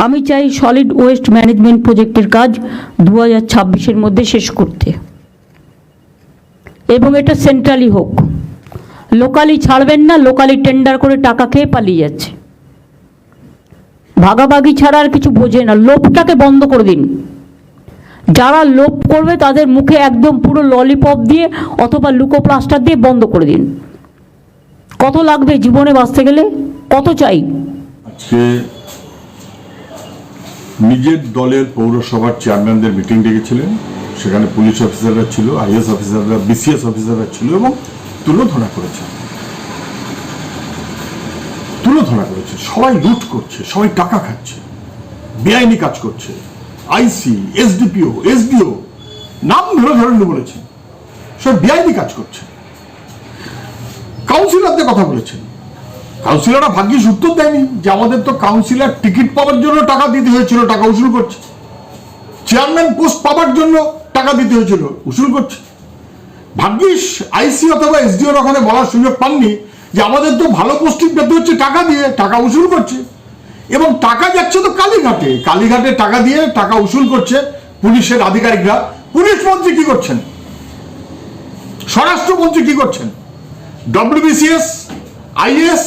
আমি চাই solid waste management প্রজেক্টের কাজ 2026-এর মধ্যে শেষ করতে, এবং এটা সেন্ট্রালি হোক। লোকালি ছাড়বেন না, লোকালি টেন্ডার করে টাকা খেয়ে পালিয়ে যাচ্ছে। ভাগাভাগি ছাড়া আর কিছু বোঝে না। লোভটাকে বন্ধ করে দিন। যারা লোভ করবে তাদের মুখে একদম পুরো ললিপপ দিয়ে অথবা লুকোপ্লাস্টার দিয়ে বন্ধ করে দিন। কত লাগবে জীবনে বাঁচতে গেলে? কত চাই? আজকে নিজের দলের পৌরসভার চেয়ারম্যানদের মিটিং ডেকেছিলেন, সেখানে পুলিশ অফিসাররা ছিল, আইএস অফিসাররা, বিসিএস অফিসাররা ছিল এবং তুলোধনা করেছে। সবাই লুট করছে, সবাই টাকা খাচ্ছে, বেআইনি কাজ করছে। আইসি, এসডিপিও, এসডিও নাম ধরে ধরে বলেছে, সব বেআইনি কাজ করছে। কাউন্সিলরদের কথা বলেছেন, কাউন্সিলররা ভাগ্যিস উত্তর দেয়নি যে আমাদের তো কাউন্সিলর টিকিট পাওয়ার জন্য টাকা দিতে হয়েছিল, টাকা উসুল করছে। চেয়ারম্যান পোস্ট পাওয়ার জন্য টাকা দিতে হয়েছিল, উসুল করছে। ভাগ্যিস আইসি অথবা এসডিওর ওখানে বলার সুযোগ পাননি যে আমাদের তো ভালো পোস্টিং পেতে হচ্ছে টাকা দিয়ে, টাকা উসুল করছে। এবং টাকা যাচ্ছে তো কালীঘাটে, কালীঘাটে টাকা দিয়ে টাকা উসুল করছে পুলিশের আধিকারিকরা। পুলিশ মন্ত্রী কি করছেন? স্বরাষ্ট্রমন্ত্রী কি করছেন? ডব্লিউবিসিএস, আইএস,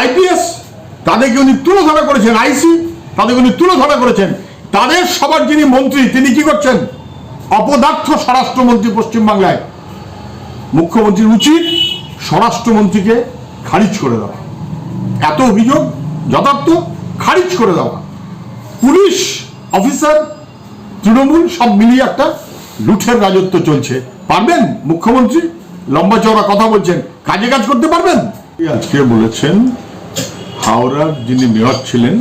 আইপিএস তাদেরকে উনি তুলোধনা করেছেন। আইসি তাদেরকে উনি তুলোধনা করেছেন। তাদের সবার যিনি মন্ত্রী তিনি কি করছেন? অপদার্থ স্বরাষ্ট্রমন্ত্রী পশ্চিমবাংলায়। মুখ্যমন্ত্রীর উচিত স্বরাষ্ট্রমন্ত্রীকে খারিজ করে দেওয়া। এত অভিযোগ যথার্থ, খারিজ করে দেওয়া। পুলিশ অফিসার, তৃণমূল সব মিলিয়ে একটা লুঠের রাজত্ব চলছে। পারবেন মুখ্যমন্ত্রী? লম্বা চওড়া কথা বলছেন, কাজে কাজ করতে পারবেন? আজকে বলেছেন হাওড়ার যিনি মেয়র ছিলেন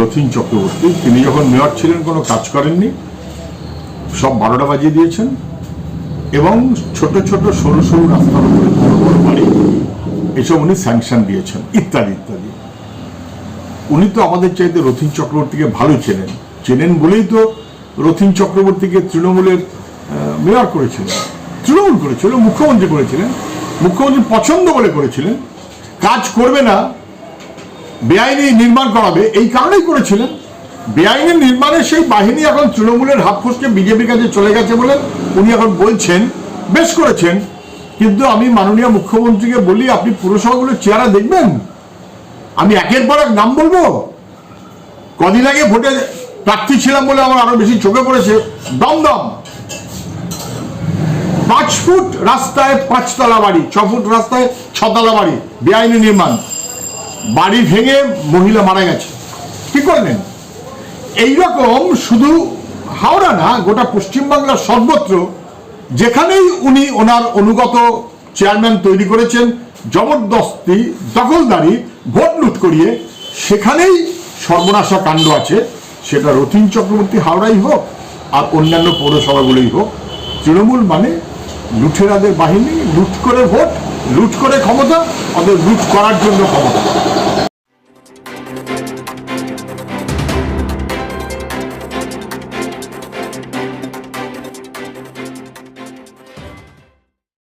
রথীন চক্রবর্তী, তিনি যখন মেয়র ছিলেন কোনো কাজ করেননি, সব 12টা বাজিয়ে দিয়েছেন এবং ছোট ছোট সরু সরু রাস্তার উপরে বড় বড় বাড়ি এসব উনি স্যাংশন দিয়েছেন, ইত্যাদি ইত্যাদি। উনি তো আমাদের চাইতে রথীন চক্রবর্তীকে ভালো চেনেন বলেই তো রথীন চক্রবর্তীকে তৃণমূলের মেয়র করেছিলেন, তৃণমূল করেছিল, মুখ্যমন্ত্রী করেছিলেন, মুখ্যমন্ত্রী পছন্দ বলে করেছিলেন। কাজ করবে না, বেআইনি নির্মাণ করাবে, এই কারণেই করেছিলেন। বেআইনি নির্মাণের সেই বাহিনী এখন তৃণমূলের হাত ফসকে বিজেপির কাছে চলে গেছে বলে উনি এখন বলছেন বেশ করেছেন। কিন্তু আমি মাননীয় মুখ্যমন্ত্রীকে বলি, আপনি পুরসভাগুলোর চেহারা দেখবেন। আমি একের পর এক নাম বলবো। কদিন আগে ভোটে প্রার্থী ছিলাম বলে আমার আরো বেশি চোখে পড়েছে দমদম। 5 ফুট রাস্তায় 5 তলা বাড়ি, 6 ফুট রাস্তায় 6 তলা বাড়ি, বেআইনি নির্মাণ। বাড়ি ভেঙে মহিলা মারা গেছে। কি করলেন? এইরকম শুধু হাওড়া না, গোটা পশ্চিমবাংলার সর্বত্র যেখানেই উনি ওনার অনুগত চেয়ারম্যান তৈরি করেছেন, জবরদস্তি দখলদারি ভোট লুট করিয়ে, সেখানেই সর্বনাশা কাণ্ড আছে। সেটা রথীন চক্রবর্তী হাওড়াই হোক আর অন্যান্য পৌরসভাগুলোই হোক। তৃণমূল মানে লুঠেরাদের বাহিনী, লুট করে ভোট, লুট করে ক্ষমতা, ওদের লুট করার জন্য ক্ষমতা।